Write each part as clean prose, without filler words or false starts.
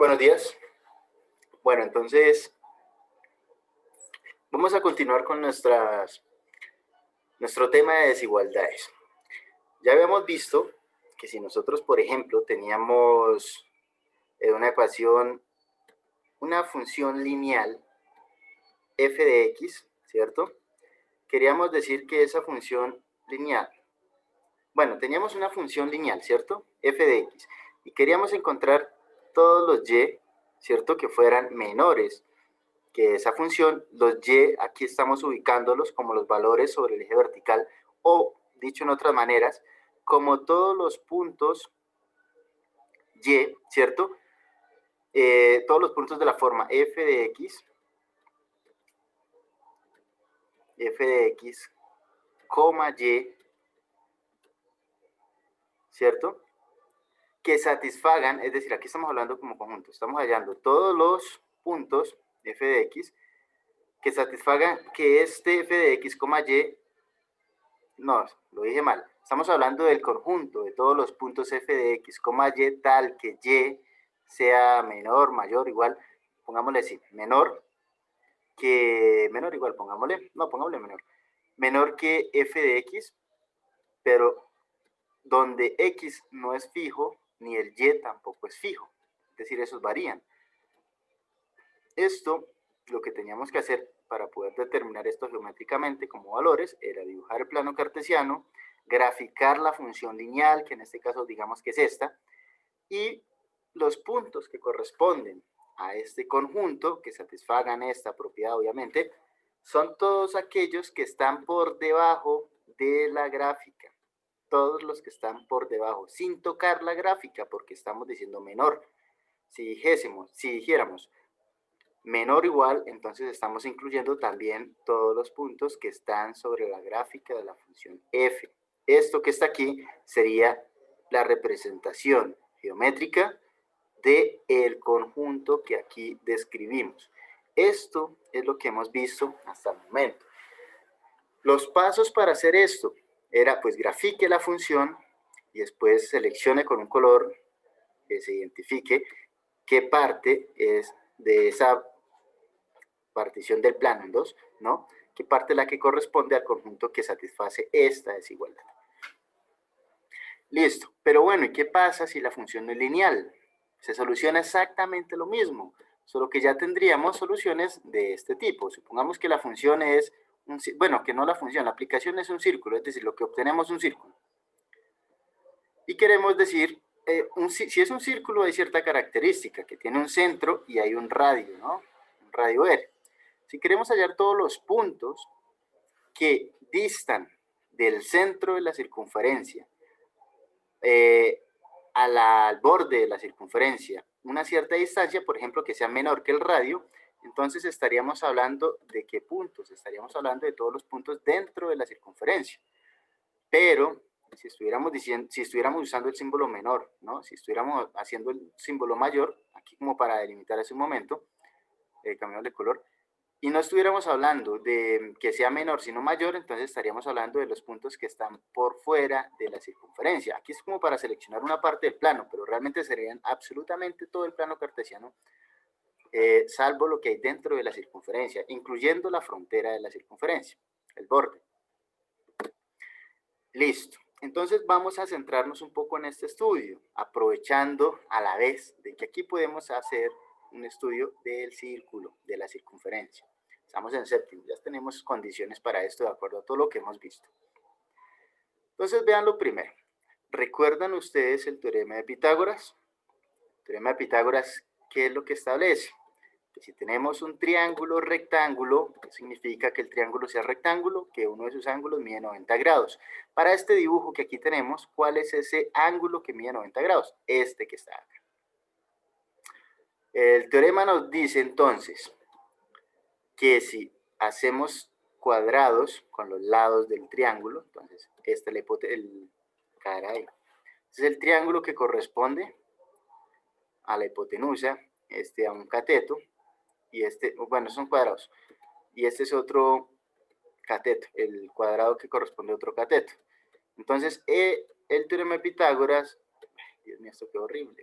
Buenos días. Bueno, entonces vamos a continuar con nuestro tema de desigualdades. Ya habíamos visto que si nosotros, por ejemplo, teníamos una ecuación, una función lineal f de x, ¿cierto? Queríamos decir que esa función lineal, bueno, teníamos una función lineal, ¿cierto? F de x. Y queríamos encontrar todos los y, ¿cierto? Que fueran menores que esa función, los y, aquí estamos ubicándolos como los valores sobre el eje vertical, o dicho en otras maneras, como todos los puntos y, ¿cierto? Todos los puntos de la forma f de x, coma y, ¿cierto? Que satisfagan, es decir, aquí estamos hablando como conjunto, estamos hallando todos los puntos f de x que satisfagan que este f de x, y, no, lo dije mal. Estamos hablando del conjunto de todos los puntos f de x, y, tal que y sea menor, mayor, igual, pongámosle así, menor igual, pongámosle menor que f de x, pero donde x no es fijo, ni el y tampoco es fijo, es decir, esos varían. Esto, lo que teníamos que hacer para poder determinar esto geométricamente como valores, era dibujar el plano cartesiano, graficar la función lineal, que en este caso digamos que es esta, y los puntos que corresponden a este conjunto, que satisfagan esta propiedad obviamente, son todos aquellos que están por debajo de la gráfica, todos los que están por debajo, sin tocar la gráfica, porque estamos diciendo menor. Si dijéramos menor o igual, entonces estamos incluyendo también todos los puntos que están sobre la gráfica de la función f. Esto que está aquí sería la representación geométrica del conjunto que aquí describimos. Esto es lo que hemos visto hasta el momento. Los pasos para hacer esto era, pues, grafique la función y después seleccione con un color que se identifique qué parte es de esa partición del plano en dos, ¿no? ¿Qué parte es la que corresponde al conjunto que satisface esta desigualdad? Listo. Pero bueno, ¿y qué pasa si la función no es lineal? Se soluciona exactamente lo mismo, solo que ya tendríamos soluciones de este tipo. Supongamos que la función es, bueno, que no la función, la aplicación es un círculo, es decir, lo que obtenemos es un círculo. Y queremos decir, si es un círculo hay cierta característica, que tiene un centro y hay un radio, ¿no? Un radio R. Si queremos hallar todos los puntos que distan del centro de la circunferencia al borde de la circunferencia una cierta distancia, por ejemplo, que sea menor que el radio, entonces estaríamos hablando de qué puntos, estaríamos hablando de todos los puntos dentro de la circunferencia. Pero si estuviéramos usando el símbolo menor, ¿no? Si estuviéramos haciendo el símbolo mayor, aquí como para delimitar ese momento, cambiamos de color, y no estuviéramos hablando de que sea menor sino mayor, entonces estaríamos hablando de los puntos que están por fuera de la circunferencia. Aquí es como para seleccionar una parte del plano, pero realmente serían absolutamente todo el plano cartesiano, salvo lo que hay dentro de la circunferencia, incluyendo la frontera de la circunferencia, el borde. Listo. Entonces vamos a centrarnos un poco en este estudio, aprovechando a la vez de que aquí podemos hacer un estudio del círculo, de la circunferencia. Estamos en séptimo, ya tenemos condiciones para esto de acuerdo a todo lo que hemos visto. Entonces vean lo primero. ¿Recuerdan ustedes el teorema de Pitágoras? El teorema de Pitágoras, ¿qué es lo que establece? Que si tenemos un triángulo rectángulo, ¿qué significa que el triángulo sea rectángulo? Que uno de sus ángulos mide 90 grados. Para este dibujo que aquí tenemos, ¿cuál es ese ángulo que mide 90 grados? Este que está acá. El teorema nos dice entonces que si hacemos cuadrados con los lados del triángulo, entonces este caray, este es el triángulo que corresponde a la hipotenusa, este a un cateto, y este, bueno, son cuadrados, y este es otro cateto, el cuadrado que corresponde a otro cateto. Entonces, el teorema de Pitágoras, Dios mío, esto quedó horrible.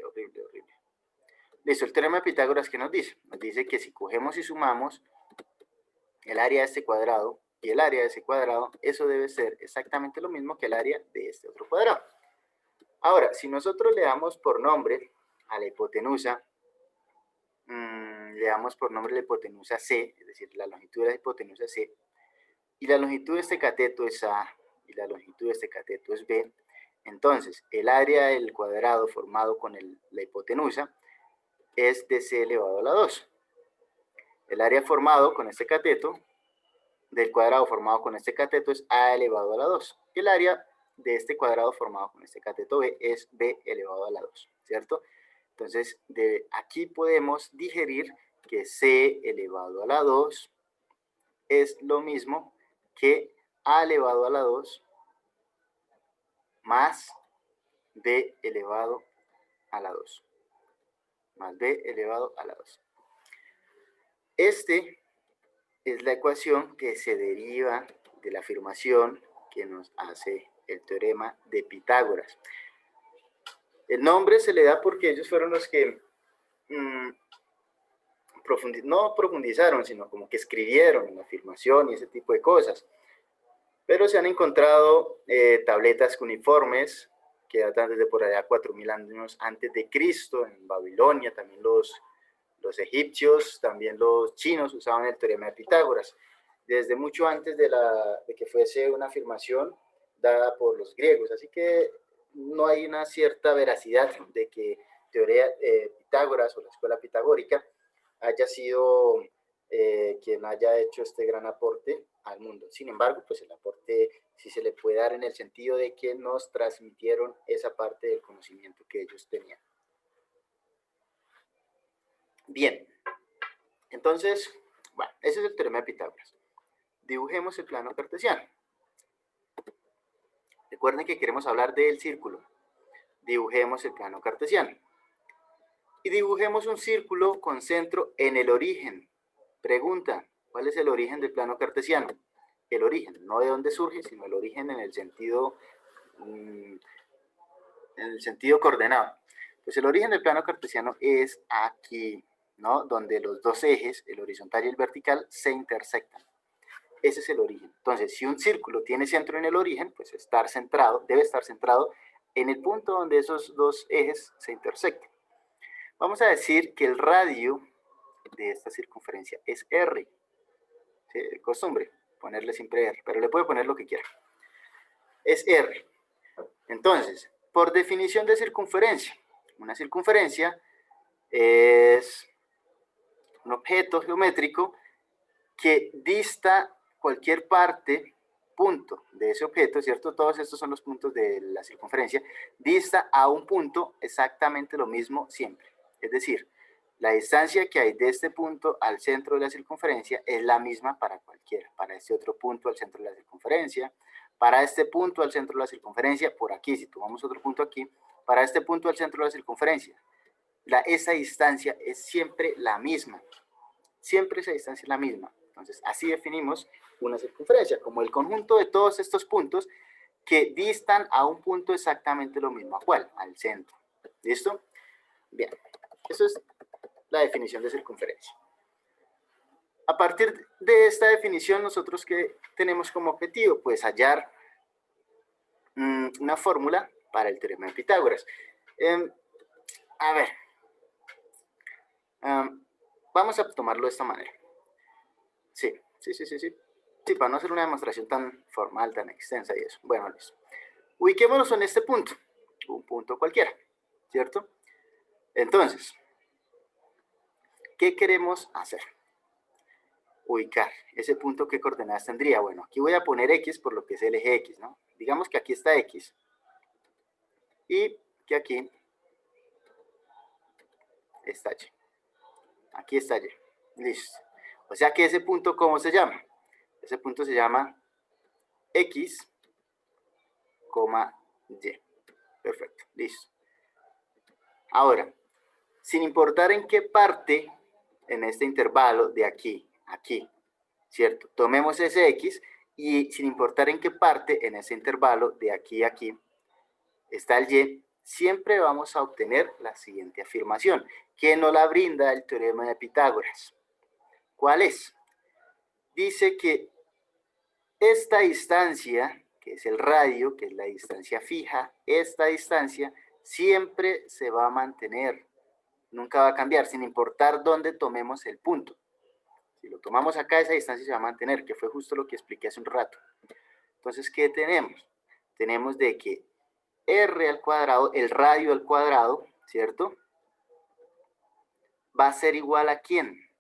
Listo, el teorema de Pitágoras, ¿qué nos dice? Nos dice que si cogemos y sumamos el área de este cuadrado y el área de ese cuadrado, eso debe ser exactamente lo mismo que el área de este otro cuadrado. Ahora, si nosotros le damos por nombre a la hipotenusa, le damos por nombre la hipotenusa C, es decir, la longitud de la hipotenusa C, y la longitud de este cateto es A, y la longitud de este cateto es B, entonces el área del cuadrado formado con la hipotenusa es de C elevado a la 2. El área formado con este cateto, del cuadrado formado con este cateto, es A elevado a la 2. Y el área de este cuadrado formado con este cateto B es B elevado a la 2, ¿cierto? Entonces, de aquí podemos digerir que C elevado a la 2 es lo mismo que A elevado a la 2 más B elevado a la 2. Más B elevado a la 2. Este es la ecuación que se deriva de la afirmación que nos hace el teorema de Pitágoras. El nombre se le da porque ellos fueron los que no profundizaron, sino como que escribieron en la afirmación y ese tipo de cosas. Pero se han encontrado tabletas cuneiformes que datan desde por allá 4000 años antes de Cristo, en Babilonia. También los egipcios, también los chinos usaban el teorema de Pitágoras, desde mucho antes de que fuese una afirmación dada por los griegos. Así que no hay una cierta veracidad de que teoría Pitágoras o la escuela pitagórica haya sido quien haya hecho este gran aporte al mundo. Sin embargo, pues el aporte sí se le puede dar en el sentido de que nos transmitieron esa parte del conocimiento que ellos tenían. Bien, entonces, bueno, ese es el teorema de Pitágoras. Dibujemos el plano cartesiano. Recuerden que queremos hablar del círculo. Dibujemos el plano cartesiano. Y dibujemos un círculo con centro en el origen. Pregunta, ¿cuál es el origen del plano cartesiano? El origen, no de dónde surge, sino el origen en el sentido coordenado. Pues el origen del plano cartesiano es aquí, ¿no? Donde los dos ejes, el horizontal y el vertical, se intersectan. Ese es el origen. Entonces, si un círculo tiene centro en el origen, pues debe estar centrado en el punto donde esos dos ejes se intersectan. Vamos a decir que el radio de esta circunferencia es R. ¿Sí? De costumbre, ponerle siempre R, pero le puede poner lo que quiera. Es R. Entonces, por definición de circunferencia, una circunferencia es un objeto geométrico que dista cualquier punto de ese objeto, ¿cierto? Todos estos son los puntos de la circunferencia, dista a un punto exactamente lo mismo siempre. Es decir, la distancia que hay de este punto al centro de la circunferencia es la misma para cualquiera. Para este otro punto al centro de la circunferencia, para este punto al centro de la circunferencia, por aquí, si tomamos otro punto aquí, para este punto al centro de la circunferencia. Esa distancia es siempre la misma. Siempre esa distancia es la misma. Entonces, así definimos una circunferencia, como el conjunto de todos estos puntos que distan a un punto exactamente lo mismo. ¿A cuál? Al centro. ¿Listo? Bien. Eso es la definición de circunferencia. A partir de esta definición, nosotros ¿qué tenemos como objetivo? Pues hallar una fórmula para el teorema de Pitágoras. A ver. Vamos a tomarlo de esta manera. Sí, para no hacer una demostración tan formal, tan extensa y eso. Bueno, listo. Ubiquémonos en este punto, un punto cualquiera, ¿cierto? Entonces, ¿qué queremos hacer? Ubicar ese punto. ¿Qué coordenadas tendría? Bueno, aquí voy a poner X por lo que es el eje X, ¿no? Digamos que aquí está X y que aquí está Y. Aquí está Y. Listo. O sea que ese punto, ¿cómo se llama? Ese punto se llama X, Y. Perfecto, listo. Ahora, sin importar en qué parte en este intervalo de aquí a aquí, ¿cierto? Tomemos ese X y sin importar en qué parte en ese intervalo de aquí a aquí está el Y, siempre vamos a obtener la siguiente afirmación, que nos la brinda el teorema de Pitágoras. ¿Cuál es? Dice que esta distancia, que es el radio, que es la distancia fija, esta distancia siempre se va a mantener, nunca va a cambiar, sin importar dónde tomemos el punto. Si lo tomamos acá, esa distancia se va a mantener, que fue justo lo que expliqué hace un rato. Entonces, ¿qué tenemos? Tenemos de que r al cuadrado, el radio al cuadrado, ¿cierto? Va a ser igual a ¿quién?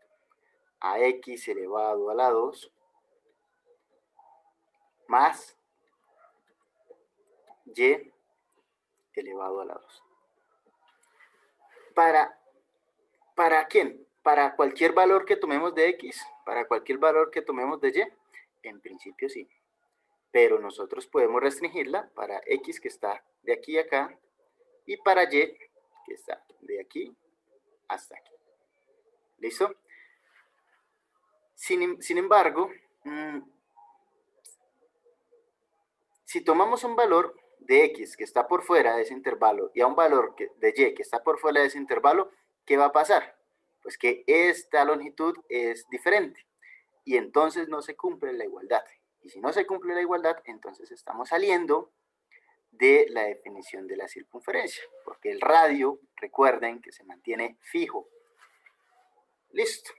A x elevado a la 2 más y elevado a la 2. ¿Para quién? Para cualquier valor que tomemos de x, para cualquier valor que tomemos de y, en principio sí. Pero nosotros podemos restringirla para x que está de aquí a acá y para y que está de aquí hasta aquí. ¿Listo? Sin embargo, si tomamos un valor de x que está por fuera de ese intervalo y a un valor de y que está por fuera de ese intervalo, ¿qué va a pasar? Pues que esta longitud es diferente y entonces no se cumple la igualdad. Y si no se cumple la igualdad, entonces estamos saliendo de la definición de la circunferencia, porque el radio, recuerden que se mantiene fijo. Listo.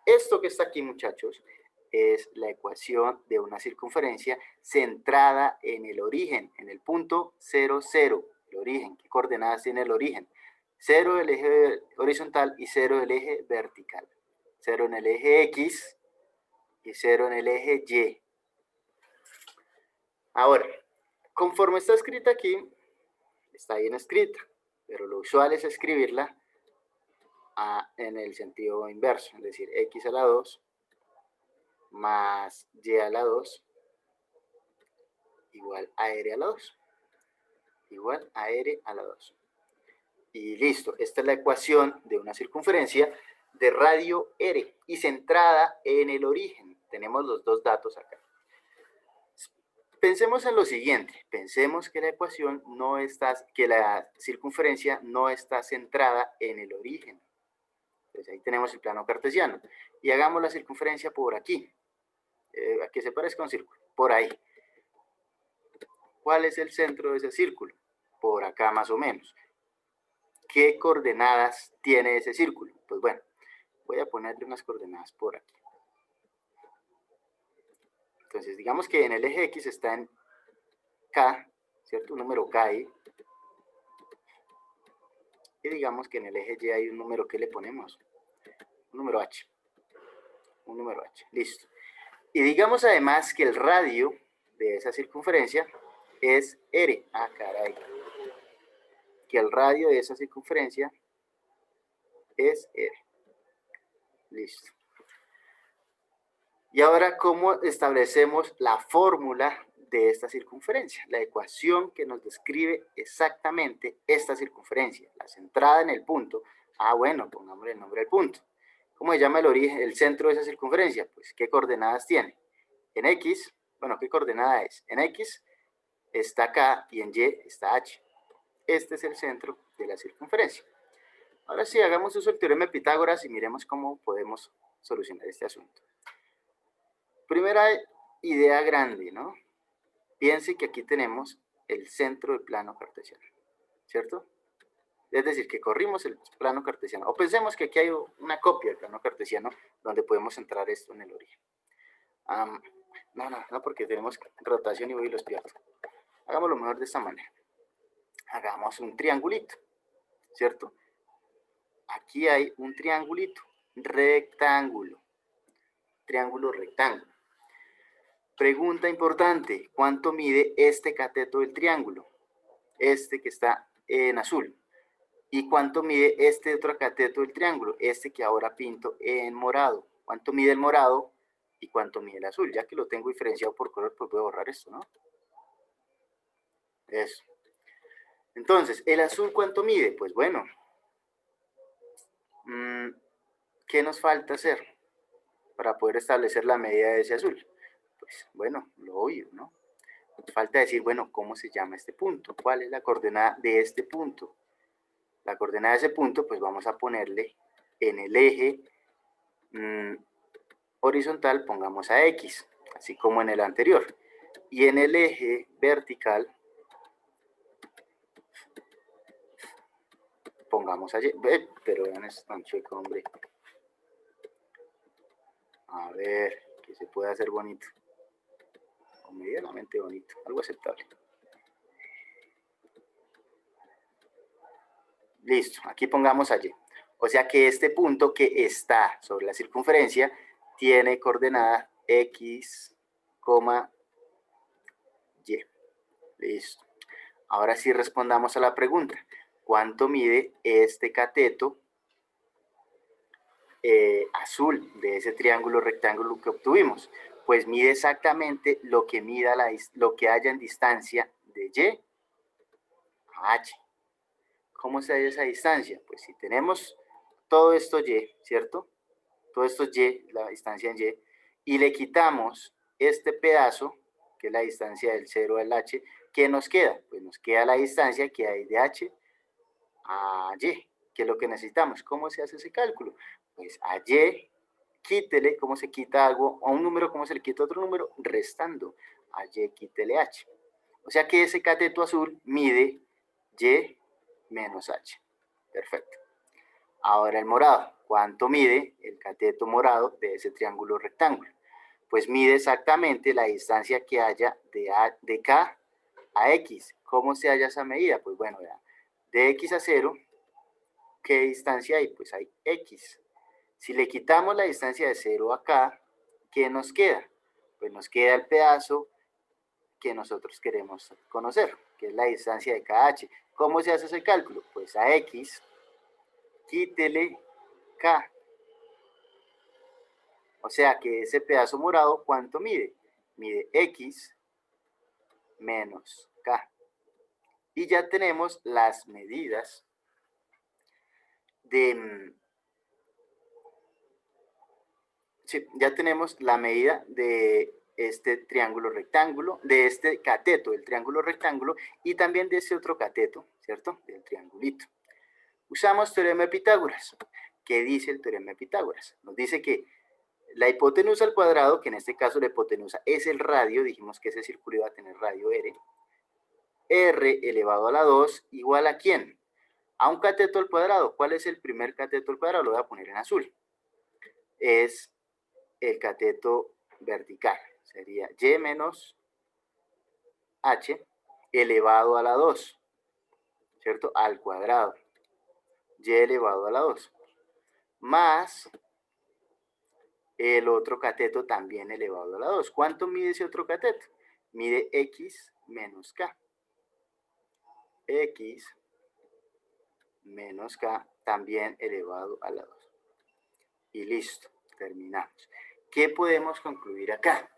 Esto que está aquí, muchachos, es la ecuación de una circunferencia centrada en el origen, en el punto 0, 0, el origen. ¿Qué coordenadas tiene el origen? 0 el eje horizontal y 0 el eje vertical. 0 en el eje X y 0 en el eje Y. Ahora, conforme está escrita aquí, está bien escrita, pero lo usual es escribirla en el sentido inverso, es decir, X a la 2 más y a la 2 igual a r a la 2. Igual a r a la 2. Y listo, esta es la ecuación de una circunferencia de radio r y centrada en el origen. Tenemos los dos datos acá. Pensemos en lo siguiente, pensemos que la ecuación no está, que la circunferencia no está centrada en el origen. Entonces ahí tenemos el plano cartesiano. Y hagamos la circunferencia por aquí, a que se parezca a un círculo, por ahí. ¿Cuál es el centro de ese círculo? Por acá más o menos. ¿Qué coordenadas tiene ese círculo? Pues bueno, voy a ponerle unas coordenadas por aquí. Entonces, digamos que en el eje X está en K, ¿cierto? Un número K ahí. Y digamos que en el eje Y hay un número que le ponemos. Un número H. Un número H. Listo. Y digamos además que el radio de esa circunferencia es R. Ah, caray. Que el radio de esa circunferencia es R. Listo. Y ahora, ¿cómo establecemos la fórmula de esta circunferencia? La ecuación que nos describe exactamente esta circunferencia, la centrada en el punto. Ah, bueno, pongámosle el nombre al punto. ¿Cómo se llama el origen, el centro de esa circunferencia? Pues, ¿qué coordenadas tiene? En X, bueno, ¿qué coordenada es? En X está K y en Y está H. Este es el centro de la circunferencia. Ahora sí, hagamos uso del teorema de Pitágoras y miremos cómo podemos solucionar este asunto. Primera idea grande, ¿no? Piense que aquí tenemos el centro del plano cartesiano, ¿cierto? Es decir, que corrimos el plano cartesiano. O pensemos que aquí hay una copia del plano cartesiano donde podemos centrar esto en el origen. No, porque tenemos rotación y voy y los pierdo. Hagámoslo mejor de esta manera. Hagamos un triangulito, ¿cierto? Aquí hay un triangulito, rectángulo, triángulo rectángulo. Pregunta importante, ¿cuánto mide este cateto del triángulo? Este que está en azul. ¿Y cuánto mide este otro cateto del triángulo? Este que ahora pinto en morado. ¿Cuánto mide el morado y cuánto mide el azul? Ya que lo tengo diferenciado por color, pues voy a borrar esto, ¿no? Eso. Entonces, ¿el azul cuánto mide? Pues bueno, ¿qué nos falta hacer para poder establecer la medida de ese azul? Pues bueno, lo obvio, ¿no? Falta decir, bueno, ¿cómo se llama este punto? ¿Cuál es la coordenada de este punto? La coordenada de ese punto, pues vamos a ponerle en el eje horizontal, pongamos a X, así como en el anterior. Y en el eje vertical, pongamos a Y. Pero vean, es tan chueco, hombre. A ver, que se puede hacer bonito. O medianamente bonito, algo aceptable. Listo, aquí pongamos a Y. O sea que este punto que está sobre la circunferencia tiene coordenada X, Y. Listo. Ahora sí respondamos a la pregunta. ¿Cuánto mide este cateto azul de ese triángulo rectángulo que obtuvimos? Pues mide exactamente lo que mida lo que haya en distancia de Y a H. ¿Cómo se halla esa distancia? Pues si tenemos todo esto Y, ¿cierto? Todo esto es Y, la distancia en Y le quitamos este pedazo, que es la distancia del 0 al H, ¿qué nos queda? Pues nos queda la distancia que hay de H a Y, que es lo que necesitamos. ¿Cómo se hace ese cálculo? Pues a Y, quítele, ¿cómo se quita algo? A un número, ¿cómo se le quita otro número? Restando. A Y, quítele H. O sea que ese cateto azul mide Y menos H. Perfecto. Ahora el morado. ¿Cuánto mide el cateto morado de ese triángulo rectángulo? Pues mide exactamente la distancia que haya de K a X. ¿Cómo se halla esa medida? Pues bueno, vean, de X a 0, ¿qué distancia hay? Pues hay X. Si le quitamos la distancia de 0 a K, ¿qué nos queda? Pues nos queda el pedazo que nosotros queremos conocer, que es la distancia de KH. ¿Cómo se hace ese cálculo? Pues a X, quítele K. O sea que ese pedazo morado, ¿cuánto mide? Mide X menos K. Y ya tenemos las medidas de... Sí, ya tenemos la medida de este triángulo rectángulo, de este cateto del triángulo rectángulo y también de ese otro cateto, ¿cierto? Del triangulito. Usamos teorema de Pitágoras. ¿Qué dice el teorema de Pitágoras? Nos dice que la hipotenusa al cuadrado, que en este caso la hipotenusa es el radio, dijimos que ese círculo iba a tener radio R, R elevado a la 2 igual a ¿quién? A un cateto al cuadrado. ¿Cuál es el primer cateto al cuadrado? Lo voy a poner en azul. Es el cateto vertical. Sería Y menos H elevado a la 2, ¿cierto? Al cuadrado. Y elevado a la 2. Más el otro cateto también elevado a la 2. ¿Cuánto mide ese otro cateto? Mide X menos K. X menos K también elevado a la 2. Y listo, terminamos. ¿Qué podemos concluir acá?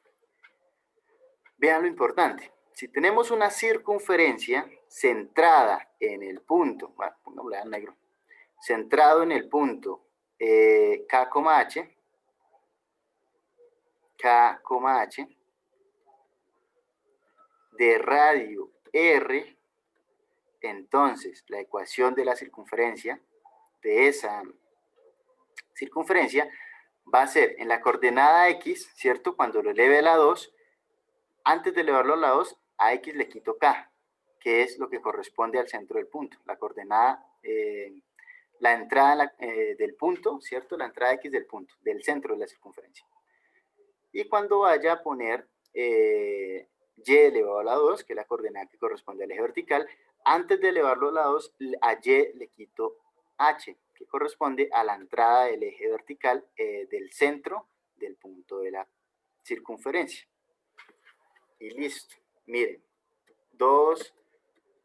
Vean lo importante. Si tenemos una circunferencia centrada en el punto, bueno, pongámosla en negro, centrado en el punto K, H, K, H, de radio R, entonces la ecuación de la circunferencia, de esa circunferencia, va a ser en la coordenada X, ¿cierto? Cuando lo eleve a la 2, antes de elevarlo a la 2, a X le quito K, que es lo que corresponde al centro del punto. La coordenada, la entrada del punto, ¿cierto? La entrada X del punto, del centro de la circunferencia. Y cuando vaya a poner Y elevado a la 2, que es la coordenada que corresponde al eje vertical, antes de elevarlo a la 2, a Y le quito H, que corresponde a la entrada del eje vertical del centro del punto de la circunferencia. Y listo. Miren, dos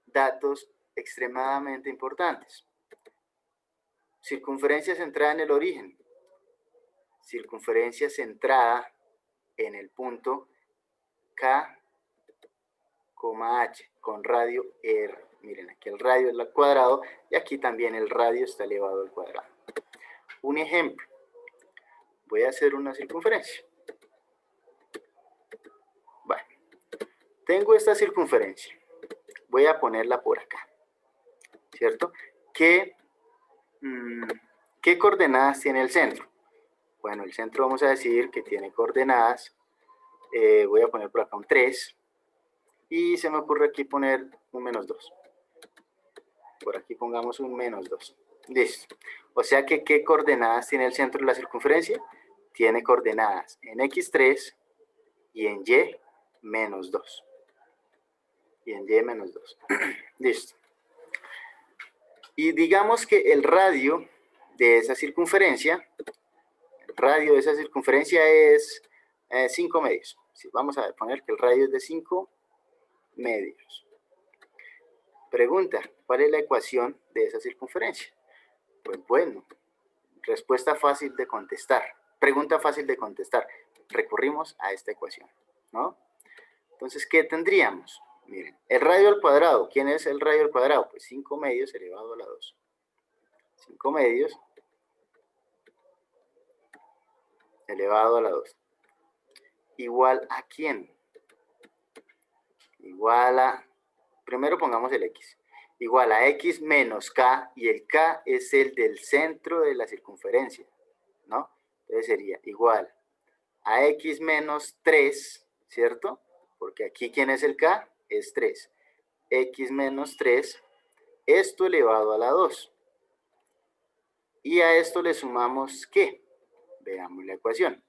datos extremadamente importantes. Circunferencia centrada en el origen. Circunferencia centrada en el punto K, H, con radio R. Miren, aquí el radio es al cuadrado y aquí también el radio está elevado al cuadrado. Un ejemplo. Voy a hacer una circunferencia. Bueno, tengo esta circunferencia, voy a ponerla por acá, ¿cierto? ¿Qué coordenadas tiene el centro? Bueno, el centro vamos a decir que tiene coordenadas, voy a poner por acá un 3, y se me ocurre aquí poner un menos 2. Por aquí pongamos un menos 2. Listo. O sea que, ¿qué coordenadas tiene el centro de la circunferencia? Tiene coordenadas en x3 y en y menos 2. Y en y menos 2. Listo. Y digamos que el radio de esa circunferencia, es 5 medios. Sí, vamos a poner que el radio es de 5 medios. Pregunta, ¿cuál es la ecuación de esa circunferencia? Pues bueno, respuesta fácil de contestar. Pregunta fácil de contestar. Recurrimos a esta ecuación, ¿no? Entonces, ¿qué tendríamos? Miren, el radio al cuadrado. ¿Quién es el radio al cuadrado? Pues 5 medios elevado a la 2. 5 medios elevado a la 2. ¿Igual a quién? Igual a... Primero pongamos el x. Igual a x menos k, y el k es el del centro de la circunferencia, ¿no? Entonces sería igual a x menos 3, ¿cierto? Porque aquí, ¿quién es el k? Es 3. X menos 3, esto elevado a la 2. Y a esto le sumamos, ¿qué? Veamos la ecuación,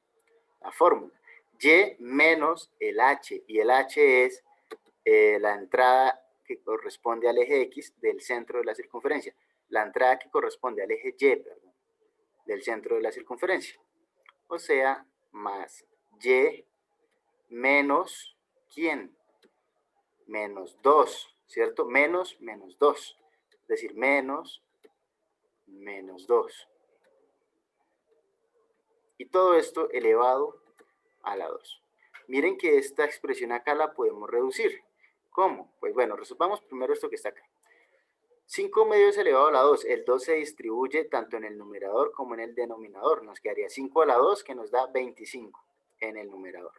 la fórmula. Y menos el h, y el h es la entrada que corresponde al eje X del centro de la circunferencia. La entrada que corresponde al eje Y, perdón, del centro de la circunferencia. O sea, más Y menos, ¿quién? Menos 2, ¿cierto? Menos 2. Es decir, menos 2. Y todo esto elevado a la 2. Miren que esta expresión acá la podemos reducir. ¿Cómo? Pues bueno, resolvamos primero esto que está acá. 5 medios elevado a la 2. El 2 se distribuye tanto en el numerador como en el denominador. Nos quedaría 5 a la 2, que nos da 25 en el numerador.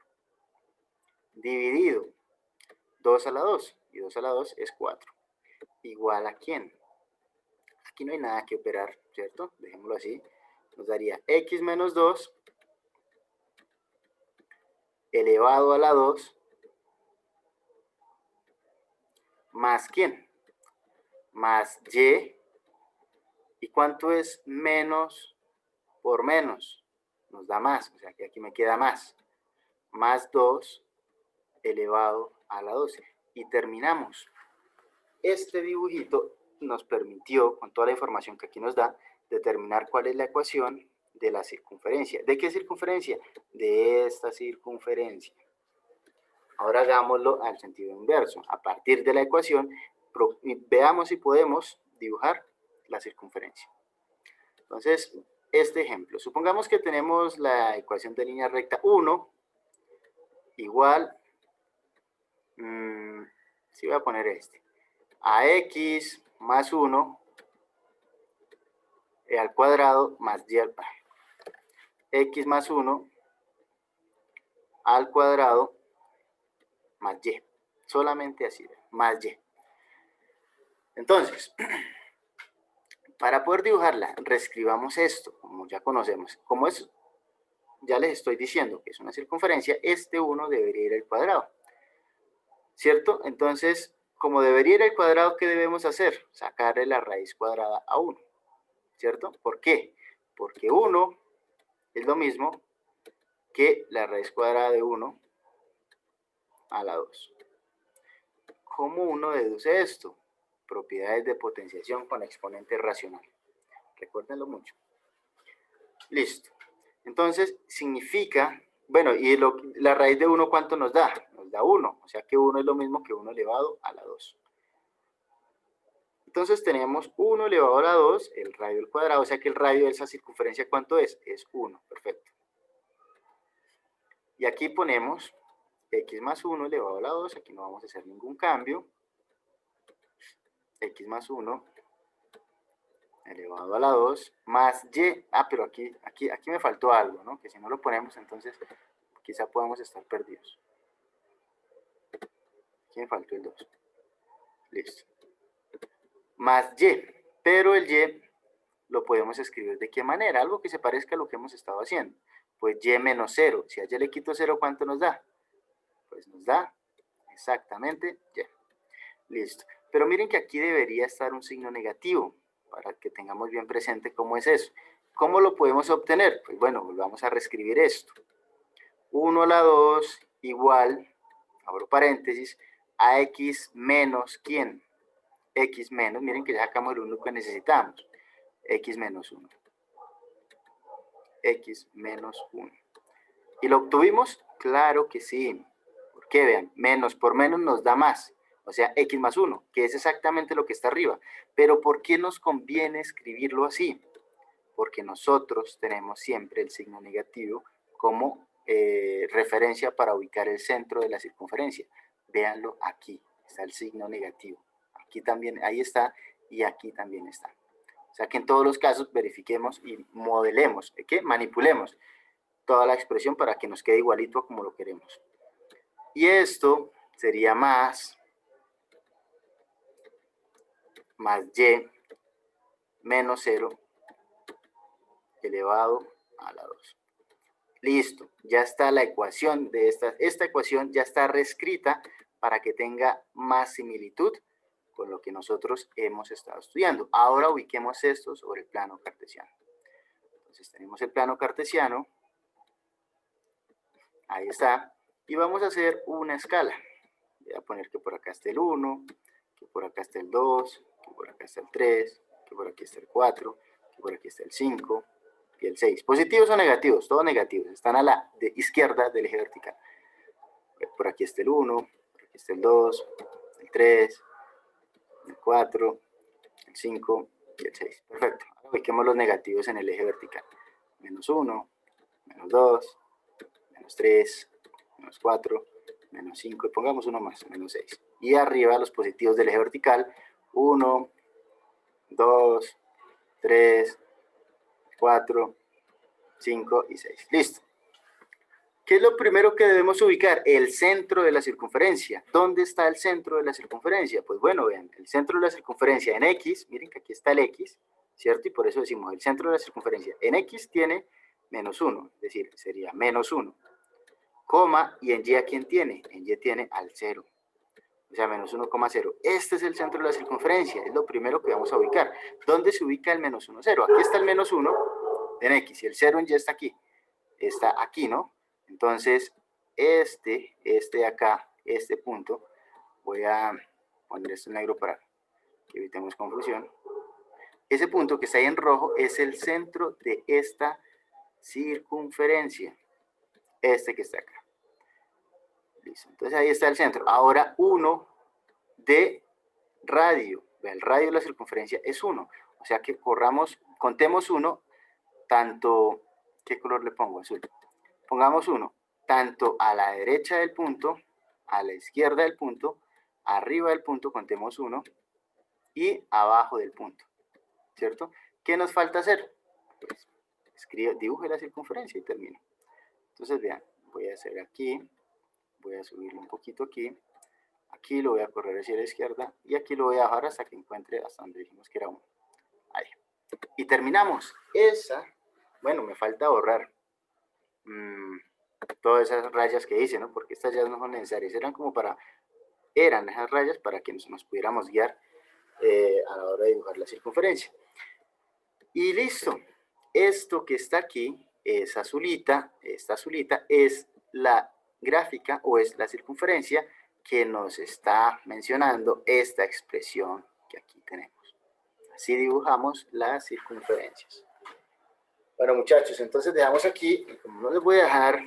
Dividido 2 a la 2. Y 2 a la 2 es 4. ¿Igual a quién? Aquí no hay nada que operar, ¿cierto? Dejémoslo así. Nos daría x menos 2 elevado a la 2 más ¿quién? Más y. ¿Y cuánto es menos por menos? Nos da más, o sea que aquí me queda más. Más 2 elevado a la 12. Y terminamos. Este dibujito nos permitió, con toda la información que aquí nos da, determinar cuál es la ecuación de la circunferencia. ¿De qué circunferencia? De esta circunferencia. Ahora hagámoslo al sentido inverso. A partir de la ecuación, veamos si podemos dibujar la circunferencia. Entonces, este ejemplo. Supongamos que tenemos la ecuación de línea recta 1 igual, sí voy a poner a x más 1 al cuadrado más y al x más 1 al cuadrado más y. Solamente así, más y. Entonces, para poder dibujarla, reescribamos esto, como ya conocemos. Como es, ya les estoy diciendo que es una circunferencia, este 1 debería ir al cuadrado, ¿cierto? Entonces, como debería ir al cuadrado, ¿qué debemos hacer? Sacarle la raíz cuadrada a 1, ¿cierto? ¿Por qué? Porque 1 es lo mismo que la raíz cuadrada de 1 a la 2. ¿Cómo uno deduce esto? Propiedades de potenciación con exponente racional. Recuérdenlo mucho. Listo. Entonces, significa, bueno, y la raíz de 1, ¿cuánto nos da? Nos da 1, o sea que 1 es lo mismo que 1 elevado a la 2. Entonces tenemos 1 elevado a la 2, el radio al cuadrado, o sea que el radio de esa circunferencia, ¿cuánto es? Es 1, perfecto. Y aquí ponemos x más 1 elevado a la 2, aquí no vamos a hacer ningún cambio. X más 1 elevado a la 2 más y, pero aquí me faltó algo, ¿no? Que si no lo ponemos, entonces quizá podamos estar perdidos. Aquí me faltó el 2. Listo. Más y. Pero el y lo podemos escribir de qué manera, algo que se parezca a lo que hemos estado haciendo. Pues y menos 0. Si a y le quito 0, ¿cuánto nos da? Pues nos da exactamente y. Listo. Pero miren que aquí debería estar un signo negativo, para que tengamos bien presente cómo es eso. ¿Cómo lo podemos obtener? Pues bueno, volvamos a reescribir esto. 1 a la 2 igual, abro paréntesis, a x menos ¿quién? X menos, miren que ya sacamos el 1 que necesitamos. X menos 1. X menos 1. ¿Y lo obtuvimos? Claro que sí. ¿Por qué? Vean, menos por menos nos da más. O sea, x más 1, que es exactamente lo que está arriba. Pero ¿por qué nos conviene escribirlo así? Porque nosotros tenemos siempre el signo negativo como referencia para ubicar el centro de la circunferencia. Véanlo aquí, está el signo negativo. Aquí también, ahí está, y aquí también está. O sea que en todos los casos verifiquemos y modelemos, ¿qué? Manipulemos toda la expresión para que nos quede igualito como lo queremos. Y esto sería más y menos 0 elevado a la 2. Listo, ya está la ecuación de esta ecuación ya está reescrita para que tenga más similitud con lo que nosotros hemos estado estudiando. Ahora ubiquemos esto sobre el plano cartesiano. Entonces tenemos el plano cartesiano, ahí está, y vamos a hacer una escala. Voy a poner que por acá está el 1, que por acá está el 2, que por acá está el 3, que por aquí está el 4, que por aquí está el 5 y el 6. ¿Positivos o negativos? Todos negativos. Están a la izquierda del eje vertical. Por aquí está el 1, por aquí está el 2, el 3, el 4, el 5 y el 6. Perfecto. Ahora ubiquemos los negativos en el eje vertical. Menos 1, menos 2, menos 3, menos 4, menos 5, y pongamos uno más, menos 6. Y arriba los positivos del eje vertical, 1, 2, 3, 4, 5 y 6. Listo. ¿Qué es lo primero que debemos ubicar? El centro de la circunferencia. ¿Dónde está el centro de la circunferencia? Pues bueno, vean, el centro de la circunferencia en X, miren que aquí está el X, ¿cierto? Y por eso decimos el centro de la circunferencia en X tiene menos 1, es decir, sería menos 1. Coma, y en Y ¿a quién tiene? En Y tiene al 0. O sea, menos 1,0. Este es el centro de la circunferencia, es lo primero que vamos a ubicar. ¿Dónde se ubica el menos 1, 0? Aquí está el menos 1 en X, y el 0 en Y está aquí. Está aquí, ¿no? Entonces, este de acá, este punto, voy a poner esto en negro para que evitemos confusión. Ese punto que está ahí en rojo es el centro de esta circunferencia. Este que está acá. Listo. Entonces ahí está el centro. Ahora 1 de radio. El radio de la circunferencia es 1. O sea que contemos 1, tanto, ¿qué color le pongo? Azul. Pongamos 1, tanto a la derecha del punto, a la izquierda del punto, arriba del punto, contemos 1, y abajo del punto, ¿cierto? ¿Qué nos falta hacer? Pues dibuje la circunferencia y termino. Entonces vean, voy a hacer aquí, voy a subirlo un poquito aquí, aquí lo voy a correr hacia la izquierda y aquí lo voy a bajar hasta que encuentre hasta donde dijimos que era 1. Ahí. Y terminamos. Esa, bueno, me falta borrar todas esas rayas que hice, ¿no? Porque estas ya no son necesarias, eran esas rayas para que nos pudiéramos guiar a la hora de dibujar la circunferencia. Y listo. Esto que está aquí, esta azulita, es la gráfica o es la circunferencia que nos está mencionando esta expresión que aquí tenemos. Así dibujamos las circunferencias. Bueno, muchachos, entonces dejamos aquí, como no les voy a dejar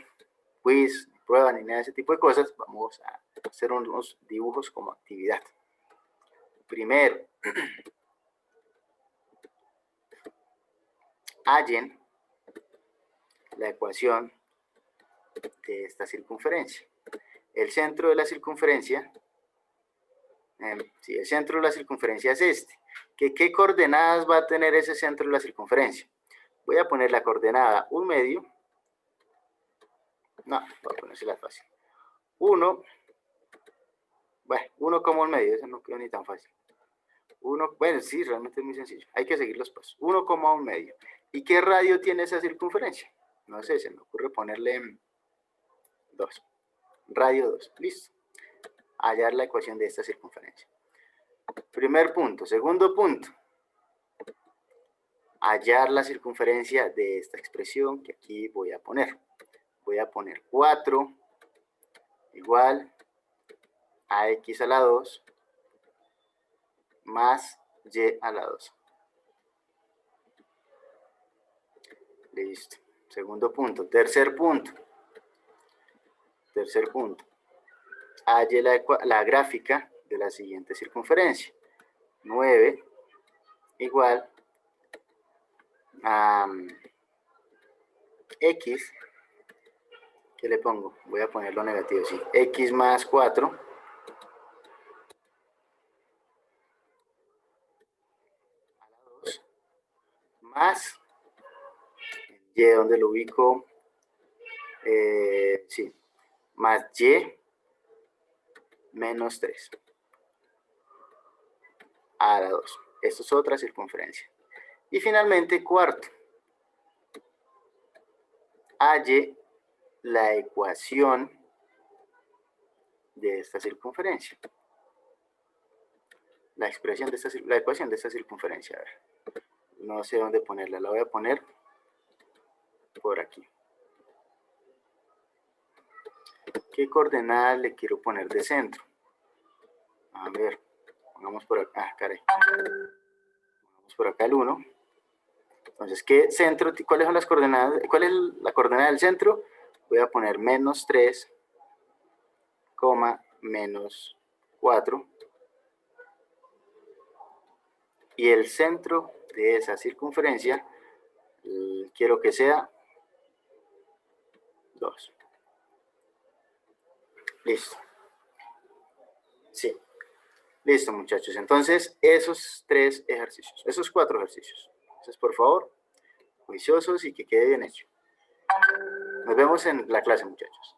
quiz, prueba ni nada de ese tipo de cosas, vamos a hacer unos dibujos como actividad. Primero, hallen la ecuación de esta circunferencia. El centro de la circunferencia, el centro de la circunferencia es este. ¿Qué coordenadas va a tener ese centro de la circunferencia? Voy a poner la coordenada 1 medio. No, voy a ponérsela fácil. 1, Bueno, 1,1, eso no quedó ni tan fácil. Bueno, sí, realmente es muy sencillo. Hay que seguir los pasos. 1,1. ¿Y qué radio tiene esa circunferencia? No sé, se me ocurre ponerle 2. Radio 2. Listo. Hallar la ecuación de esta circunferencia. Primer punto. Segundo punto. Hallar la circunferencia de esta expresión que aquí voy a poner. Voy a poner 4 igual a x a la 2 más y a la 2. Listo. Segundo punto. Tercer punto. Halle la gráfica de la siguiente circunferencia. 9 igual a x, ¿qué le pongo? Voy a ponerlo negativo, sí. X más 4 a la 2 más y, ¿dónde lo ubico? Sí, más y menos 3 a la 2. Esto es otra circunferencia. Y finalmente, cuarto, halle la ecuación de esta circunferencia. La ecuación de esta circunferencia. A ver, no sé dónde ponerla, la voy a poner por aquí. ¿Qué coordenada le quiero poner de centro? A ver, pongamos por acá, caray. Pongamos por acá el 1. Entonces, ¿qué centro? ¿Cuáles son las coordenadas? ¿Cuál es la coordenada del centro? Voy a poner menos 3, menos 4. Y el centro de esa circunferencia quiero que sea 2. Listo. Sí. Listo, muchachos. Entonces, esos 3 ejercicios, esos 4 ejercicios. Entonces, por favor, juiciosos y que quede bien hecho. Nos vemos en la clase, muchachos.